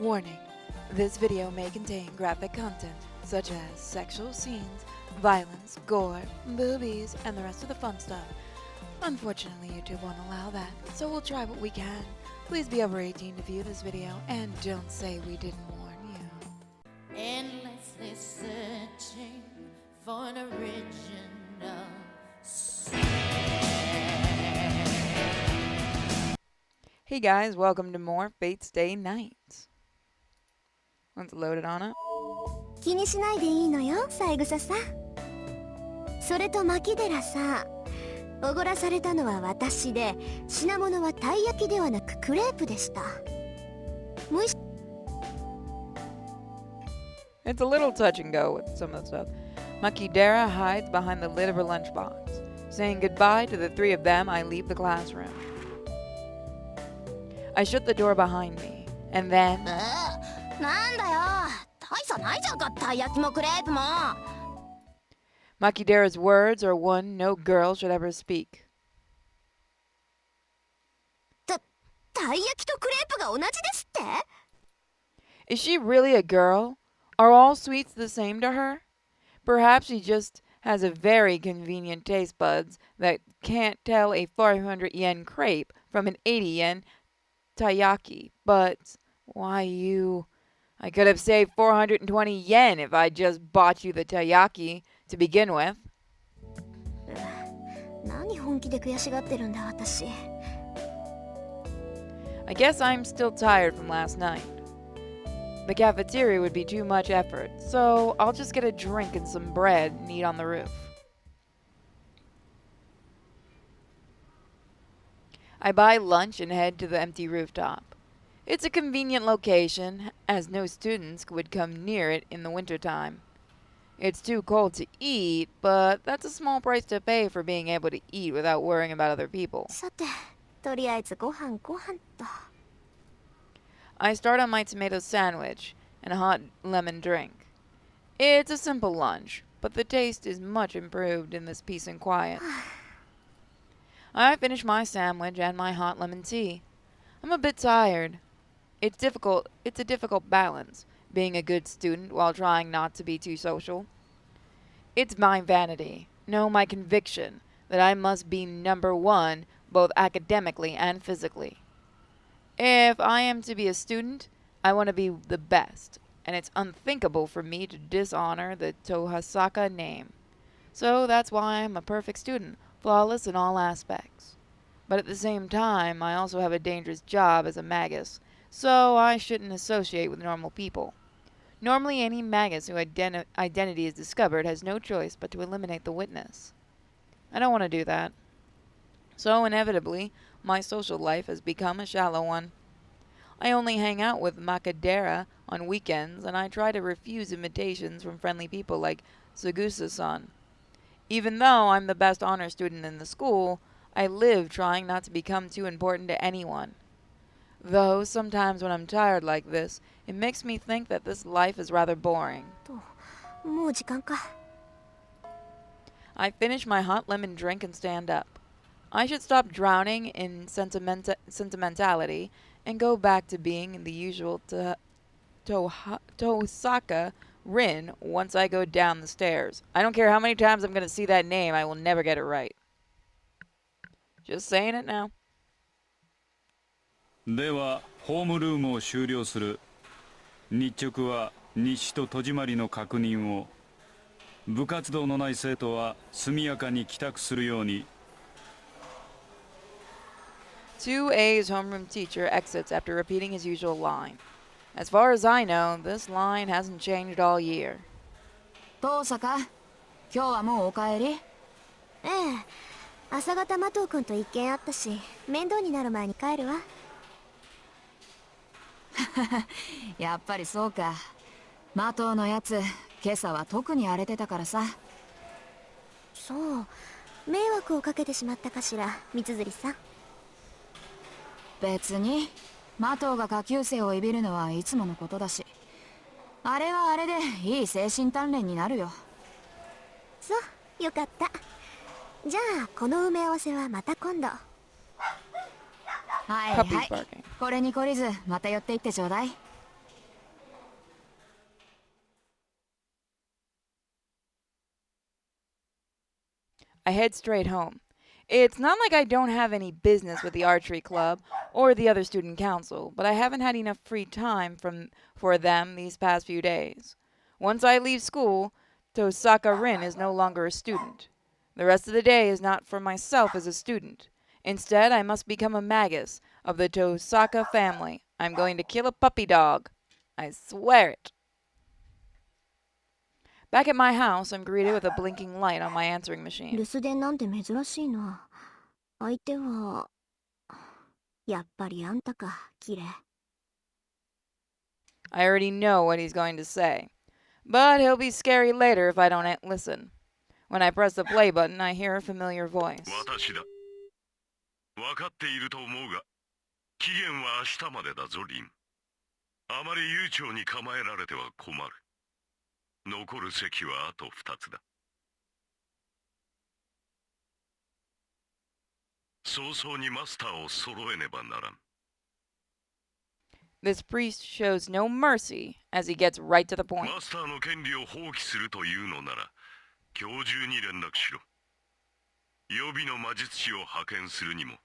Warning, this video may contain graphic content such as sexual scenes, violence, gore, boobies, and the rest of the fun stuff. Unfortunately, YouTube won't allow that, so we'll try what we can. Please be over 18 to view this video, and don't say we didn't warn you. Endlessly searching for an original sin. Hey guys, welcome to more Fate's Day Nights. Let's load it on up. 気にしないでいいのよ、三枝さん。それと牧寺さん、おごらされたのは私で、品物はたい焼きではなくクレープでした。It's a little touch and go with some of the stuff. Makidera hides behind the lid of her lunchbox. Saying goodbye to the three of them, I leave the classroom. I shut the door behind me, and then... なんだよ、大差ないじゃんか、たい焼きもクレープも。Makidera's words are one no girl should ever speak. たい焼きとクレープが同じですって？ Is she really a girl? Are all sweets the same to her? Perhaps she just has a very convenient taste buds that can't tell a 500 yen crepe from an 80 yen taiyaki. But why you... I could have saved 420 yen if I just bought you the taiyaki to begin with. 何本気で悔しがってるんだ、私。I guess I'm still tired from last night. The cafeteria would be too much effort, so I'll just get a drink and some bread and eat on the roof. I buy lunch and head to the empty rooftop. It's a convenient location, as no students would come near it in the wintertime. It's too cold to eat, but that's a small price to pay for being able to eat without worrying about other people. さて、とりあえずご飯と。I start on my tomato sandwich and a hot lemon drink. It's a simple lunch, but the taste is much improved in this peace and quiet. I finish my sandwich and my hot lemon tea. I'm a bit tired. It's a difficult balance, being a good student while trying not to be too social. It's my vanity, no, my conviction, that I must be number one, both academically and physically. If I am to be a student, I want to be the best, and it's unthinkable for me to dishonor the Tohasaka name. So that's why I'm a perfect student, flawless in all aspects. But at the same time, I also have a dangerous job as a magus, so I shouldn't associate with normal people. Normally, any magus whose identity is discovered has no choice but to eliminate the witness. I don't want to do that. So inevitably, my social life has become a shallow one. I only hang out with Makidera on weekends, and I try to refuse invitations from friendly people like Sugusa-san. Even though I'm the best honor student in the school, I live trying not to become too important to anyone. Though sometimes when I'm tired like this, it makes me think that this life is rather boring. もう時間か。I finish my hot lemon drink and stand up. I should stop drowning in sentimentality and go back to being in the usual Tosaka Rin once I go down the stairs. I don't care how many times I'm going to see that name, I will never get it right. Just saying it now. ではホームルームを終了する。日直は日誌と戸締まりの確認を。部活動のない生徒は速やかに帰宅するように。2A's homeroom teacher exits after repeating his usual line. As far as I know, this line hasn't changed all year. 遠坂、今日はもうお帰り？ええ、朝方麻藤君と一件あったし、面倒になる前に帰るわ。やっぱりそうか。麻藤のやつ、今朝は特に荒れてたからさ。そう、迷惑をかけてしまったかしら、三辻さん。別に麻藤が下級生をいびるのはいつものことだし、あれはあれでいい精神鍛錬になるよ。そう、よかった。じゃあこの埋め合わせはまた今度。はいはい。これに懲りずまた寄っていってちょうだい。I head straight home. It's not like I don't have any business with the archery club or the other student council, but I haven't had enough free time for them these past few days. Once I leave school, Tosaka Rin is no longer a student. The rest of the day is not for myself as a student. Instead, I must become a magus of the Tosaka family. I'm going to kill a puppy dog. I swear it. Back at my house, I'm greeted with a blinking light on my answering 留 machine. 守電なんて珍しいな。相手はやっぱりあんたか、キレ。 I already know what he's going to say. But he'll be scary later if I don't listen. When I press the play button, I hear a familiar voice. 私だ。分かっていると思うが、期限は明日までだぞ、リン。あまり悠長に構えられては困る。残る席はあと2つだ。早々にマスターを揃えねばならん。This priest shows no mercy as he gets right to the point. マスターの権利を放棄するというのなら、今日中に連絡しろ。予備の魔術師を派遣するにも。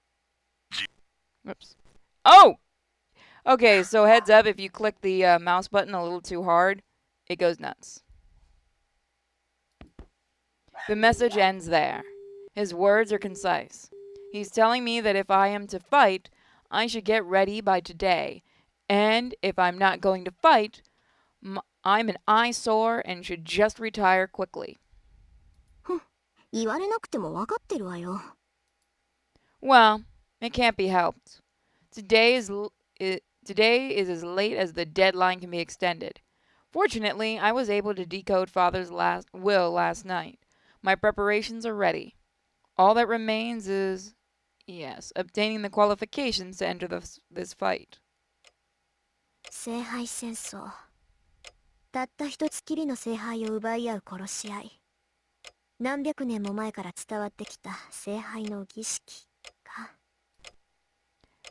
Whoops. Oh! Okay, so heads up, if you click the mouse button a little too hard, it goes nuts. The message ends there. His words are concise. He's telling me that if I am to fight, I should get ready by today. And if I'm not going to fight, I'm an eyesore and should just retire quickly. 言われなくても分かってるわよ。 Well, it can't be helped. Today is as late as the deadline can be extended. Fortunately, I was able to decode Father's will last night. My preparations are ready. All that remains is, yes, obtaining the qualifications to enter this fight. 聖杯戦争。たった一つきりの聖杯を奪い合う殺し合い。何百年も前から伝わってきた聖杯の儀式か。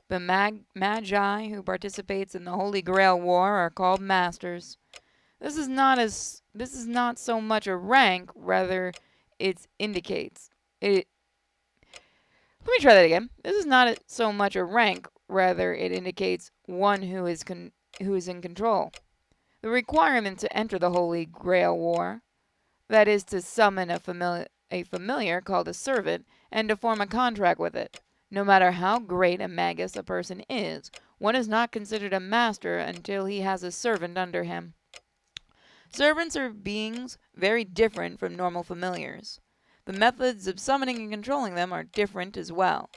The Magi who participates in the Holy Grail War are called masters. This is not so much a rank, rather it indicates it. Let me try that again. This is not so much a rank, rather it indicates one who is in control. The requirement to enter the Holy Grail War, that is to summon a familiar called a servant and to form a contract with it. No matter how great a magus a person is, one is not considered a master until he has a servant under him. Servants are beings very different from normal familiars. The methods of summoning and controlling them are different as well.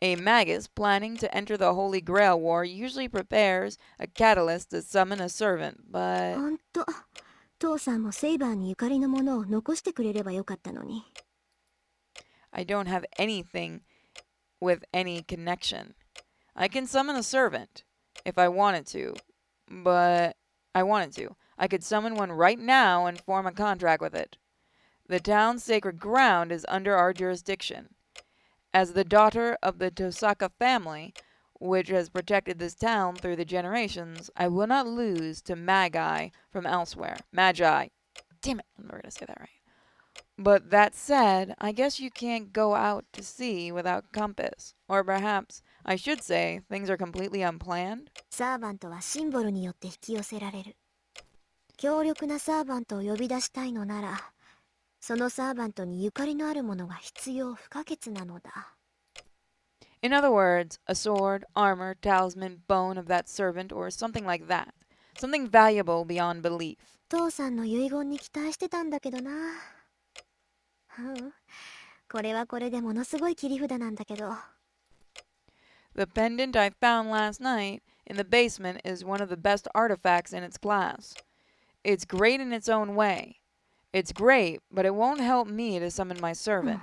A magus planning to enter the Holy Grail War usually prepares a catalyst to summon a servant, but... ほんと、父さんもセイバーにゆかりのものを残してくれればよかったのに。 I don't have anything with any connection. I can summon a servant if I wanted to, but I could summon one right now and form a contract with it. The town's sacred ground is under our jurisdiction. As the daughter of the Tosaka family, which has protected this town through the generations, I will not lose to Magi from elsewhere. Magi. Damn it, I'm never going to say that right. But that said, I guess you can't go out to sea without compass. Or perhaps, I should say, things are completely unplanned? サーバントはシンボルによって引き寄せられる。強力なサーバントを呼び出したいのなら、そのサーバントにゆかりのあるものが必要不可欠なのだ。 In other words, a sword, armor, talisman, bone of that servant, or something like that. Something valuable beyond belief. 父さんの遺言に期待してたんだけどな。これはこれでものすごい切り札なんだけど。 The pendant I found last night in the basement is one of the best artifacts in its class. It's great in its own way. It's great, but it won't help me to summon my servant.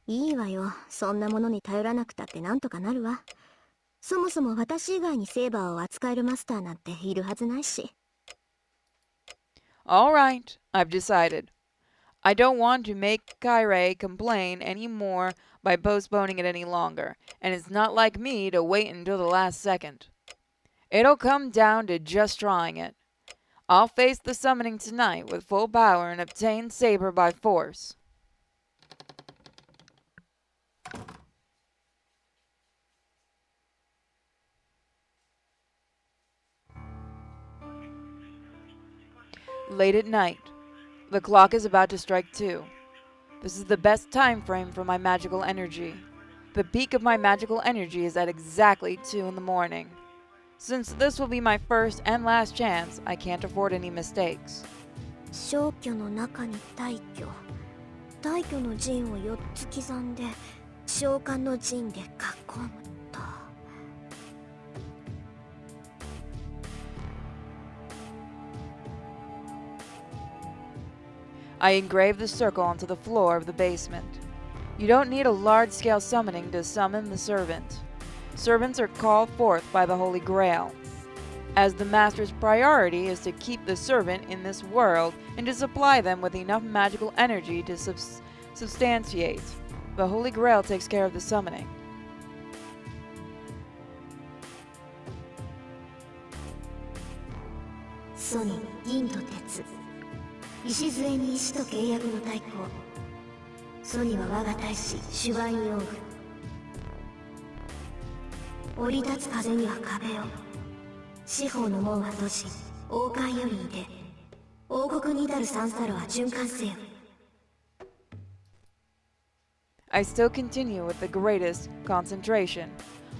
いいわよ。そんなものに頼らなくたってなんとかなるわ。そもそも私以外にセーバーを扱えるマスターなんているはずないし。 All right, I've decided. I don't want to make Kaire complain any more by postponing it any longer, and it's not like me to wait until the last second. It'll come down to just trying it. I'll face the summoning tonight with full power and obtain Saber by force. Late at night. The clock is about to strike 2. This is the best time frame for my magical energy. The peak of my magical energy is at exactly 2 in the morning. Since this will be my first and last chance, I can't afford any mistakes. 消去の中に大挙。大挙の陣を4つ刻んで召喚の陣で囲むと。I engrave the circle onto the floor of the basement. You don't need a large-scale summoning to summon the servant. Servants are called forth by the Holy Grail, as the Master's priority is to keep the servant in this world and to supply them with enough magical energy to substantiate. The Holy Grail takes care of the summoning. ソニー、銀と鉄。礎に石と契約の太鼓。ソニは我が大使、シュバインヨング。降り立つ風には壁を。四方の門は閉じ、王冠よりいで。王国に至る三サロは循環せよ。I still continue with the greatest concentration.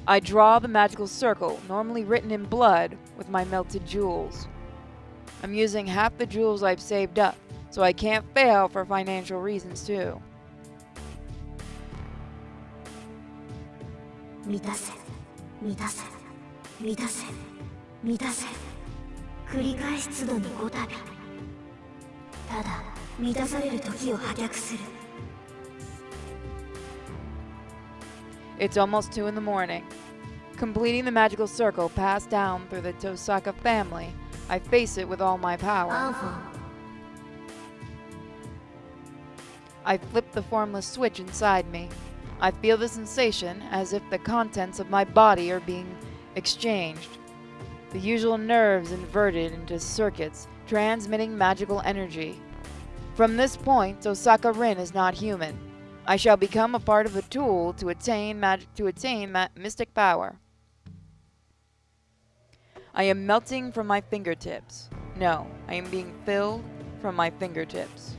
I draw the magical circle, normally written in blood, with my melted jewels. I'm using half the jewels I've saved up, so I can't fail for financial reasons too. 満たせ、満たせ、満たせ、満たせ。繰り返し都度に5度。ただ、満たされる時を破却する。It's almost 2 in the morning. Completing the magical circle passed down through the Tosaka family, I face it with all my アン power. フォン。 I flip the formless switch inside me. I feel the sensation as if the contents of my body are being exchanged. The usual nerves inverted into circuits, transmitting magical energy. From this point, Tosaka Rin is not human. I shall become a part of the tool to attain mystic power. I am melting from my fingertips. No, I am being filled from my fingertips.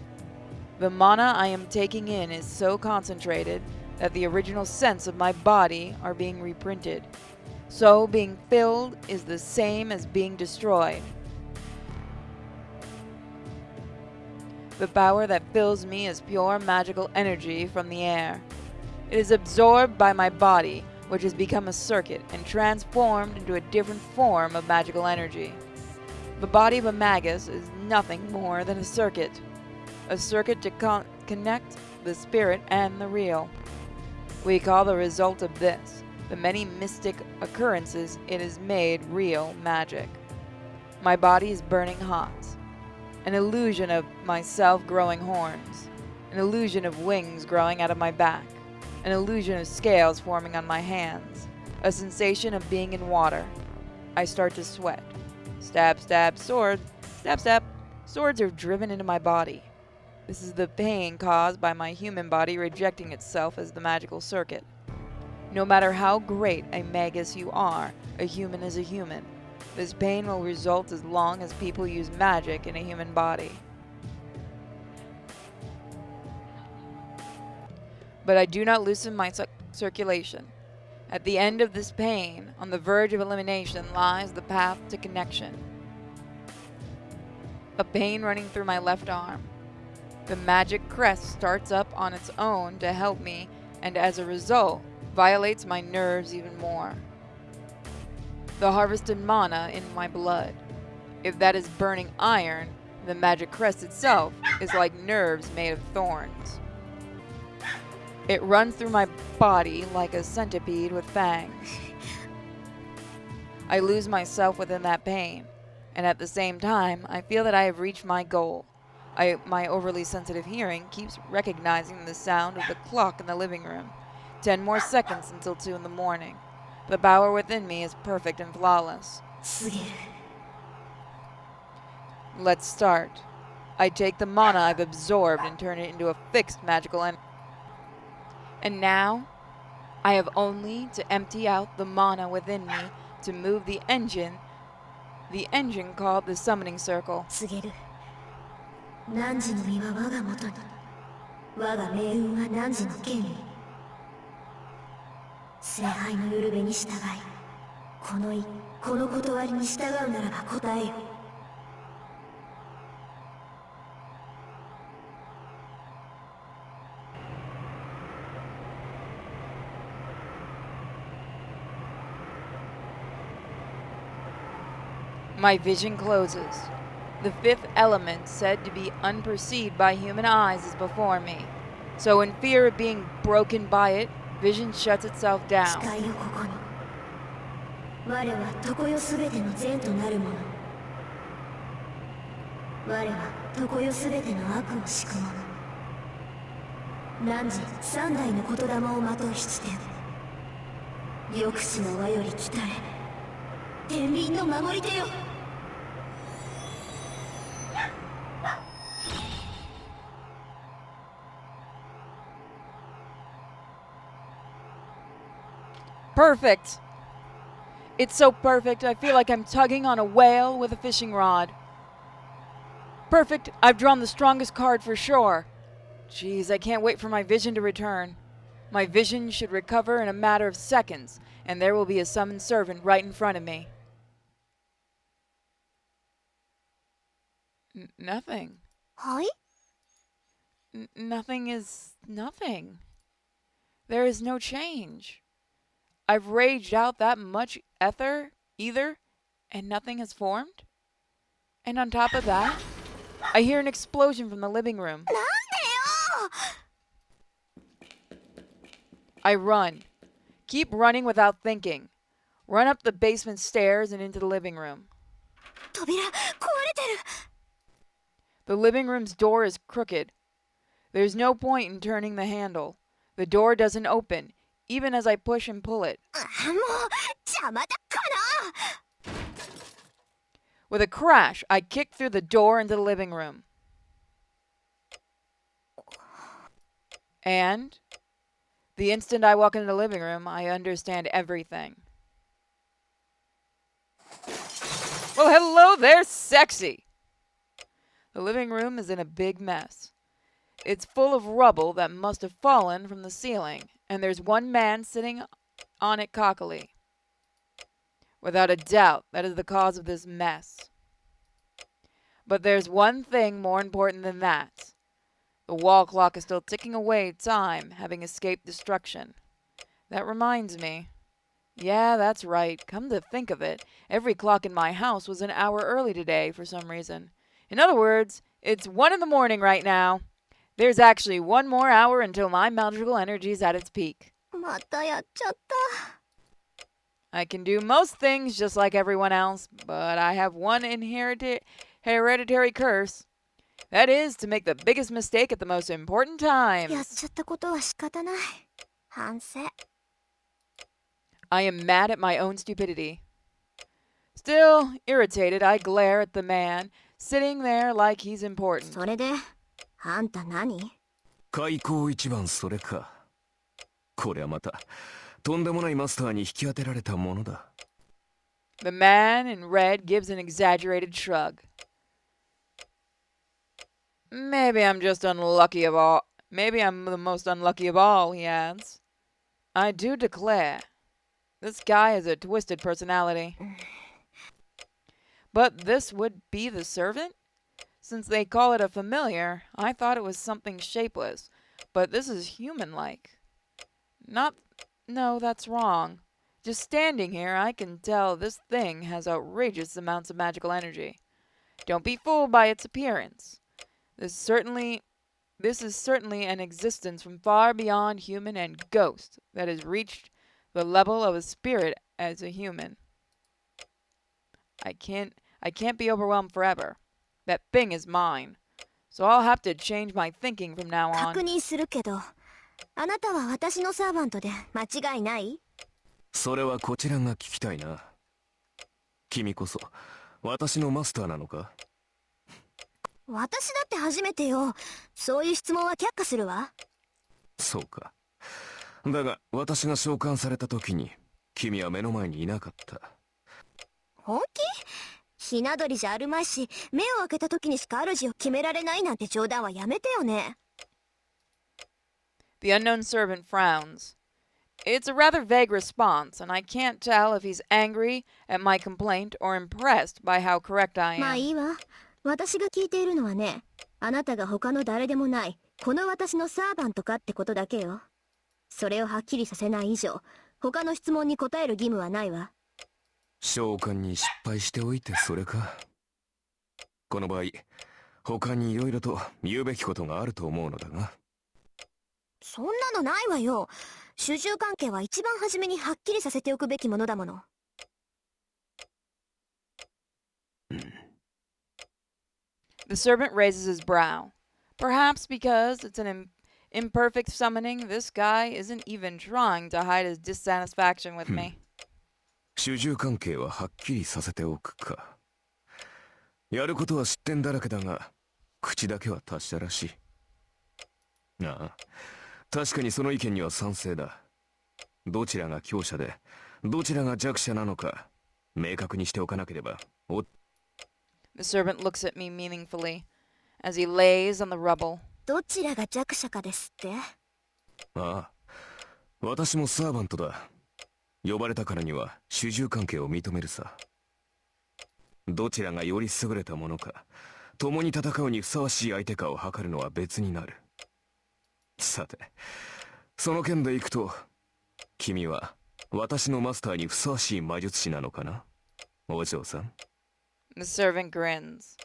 The mana I am taking in is so concentrated that the original sense of my body are being reprinted. So being filled is the same as being destroyed. The power that fills me is pure magical energy from the air. It is absorbed by my body, which has become a circuit and transformed into a different form of magical energy. The body of a magus is nothing more than a circuit to connect the spirit and the real. We call the result of this, the many mystic occurrences it has made real magic. My body is burning hot. An illusion of myself growing horns. An illusion of wings growing out of my back. An illusion of scales forming on my hands. A sensation of being in water. I start to sweat. Stab, stab, sword. Stab, stab. Swords are driven into my body. This is the pain caused by my human body rejecting itself as the magical circuit. No matter how great a magus you are, a human is a human. This pain will result as long as people use magic in a human body. But I do not loosen my circulation. At the end of this pain, on the verge of elimination, lies the path to connection. A pain running through my left arm. The magic crest starts up on its own to help me, and as a result, violates my nerves even more. The harvested mana in my blood. If that is burning iron, the magic crest itself is like nerves made of thorns. It runs through my body like a centipede with fangs. I lose myself within that pain, and at the same time, I feel that I have reached my goal. My overly sensitive hearing keeps recognizing the sound of the clock in the living room. 10 more seconds until 2 in the morning. The power within me is perfect and flawless. Let's start. I take the mana I've absorbed and turn it into a fixed magical energy. And now, I have only to empty out the mana within me to move the engine called the summoning circle. 告げる。汝の身は我がもとに、我が命運は汝の権利。聖杯のゆるべに従い、この断りに従うならば答えよ。My vision closes. The fifth element, said to be unperceived by human eyes, is before me. So in fear of being broken by it, vision shuts itself 誓 down. いよここに。我は常世すべての善となるもの。我は常世すべての悪を敷くもの。汝三代の言霊をまとう七点。抑止の輪より来たれ。天秤の守り手よ。Perfect! It's so perfect, I feel like I'm tugging on a whale with a fishing rod. Perfect, I've drawn the strongest card for sure. Jeez, I can't wait for my vision to return. My vision should recover in a matter of seconds, and there will be a summoned servant right in front of me. Nothing. はい？ Nothing is nothing. There is no change. I've raged out that much either, and nothing has formed? And on top of that, I hear an explosion from the living room. なんでよ。 I run. Keep running without thinking. Run up the basement stairs and into the living room. 扉壊れてる。 The living room's door is crooked. There's no point in turning the handle. The door doesn't open, even as I push and pull it. もう邪魔だかな。 With a crash, I kick through the door into the living room. And the instant I walk into the living room, I understand everything. Well, hello there, sexy! The living room is in a big mess. It's full of rubble that must have fallen from the ceiling, and there's one man sitting on it cockily. Without a doubt, that is the cause of this mess. But there's one thing more important than that. The wall clock is still ticking away time, having escaped destruction. That reminds me. Yeah, that's right. Come to think of it, every clock in my house was an hour early today for some reason. In other words, it's 1 a.m. right now. There's actually 1 more hour until my magical energy is at its peak. またやっちゃった。 I can do most things just like everyone else, but I have one hereditary curse. That is to make the biggest mistake at the most important やっ times. ちゃったことは仕方ない。反省。 I am mad at my own stupidity. Still, irritated, I glare at the man, sitting there like he's important. それで、あんた何？開口一番それか。これはまた、とんでもないマスターに引き当てられたものだ。The man in red gives an exaggerated shrug. Maybe I'm just unlucky of all. Maybe I'm the most unlucky of all, he adds. I do declare, this guy has a twisted personality. But this would be the servant? Since they call it a familiar, I thought it was something shapeless, but this is human-like. No, that's wrong. Just standing here, I can tell this thing has outrageous amounts of magical energy. Don't be fooled by its appearance. This is certainly an existence from far beyond human and ghost that has reached the level of a spirit as a human. I can't be overwhelmed forever. That thing is mine. So I'll have to change my thinking from now 確 on. 認するけど、あなたは私のサーバントで間違いない？それはこちらが聞きたいな。君こそ、私のマスターなのか？私だって初めてよ。そういう質問は却下するわ。そうか。だが、私が召喚された時に、君は目の前にいなかった。本気？ひな鳥じゃあるまいし、目を開けた時にしか主を決められないなんて冗談はやめてよね。The unknown servant frowns. It's a rather vague response, and I can't tell if he's angry at my complaint or impressed by how correct I まあ am. いいわ。私が聞いているのはね、あなたが他の誰でもない、この私のサーバントかってことだけよ。それをはっきりさせない以上、他の質問に答える義務はないわ。召喚に失敗しておいてそれか。この場合、他に色々と言うべきことがあると思うのだが。そんなのないわよ。主従関係は一番初めにはっきりさせておくべきものだもの。The servant raises his brow. Perhaps because it's an imperfect summoning, this guy isn't even trying to hide his dissatisfaction with me. 主従関係ははっきりさせておくか。やることは失点だらけだが、口だけは達者らしい。ああ、確かにその意見には賛成だ。どちらが強者で、どちらが弱者なのか、明確にしておかなければ。The servant looks at me meaningfully as he lays on the rubble. どちらが弱者かですって？ああ、私もサーバントだ。呼ばれたからには主従関係を認めるさ。どちらがより優れたものか、共に戦うにふさわしい相手かを測るのは別になる。さて、その件でいくと、君は私のマスターにふさわしい魔術師なのかな、お嬢さん。The servant grins.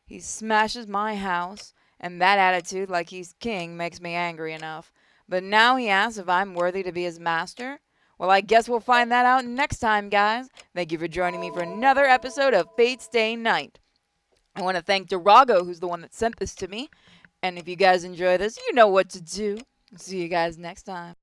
He smashes my house, and that attitude like he's king makes me angry enough. But now he asks if I'm worthy to be his master? Well, I guess we'll find that out next time, guys. Thank you for joining me for another episode of Fate's Day Night. I want to thank Durago, who's the one that sent this to me. And if you guys enjoy this, you know what to do. See you guys next time.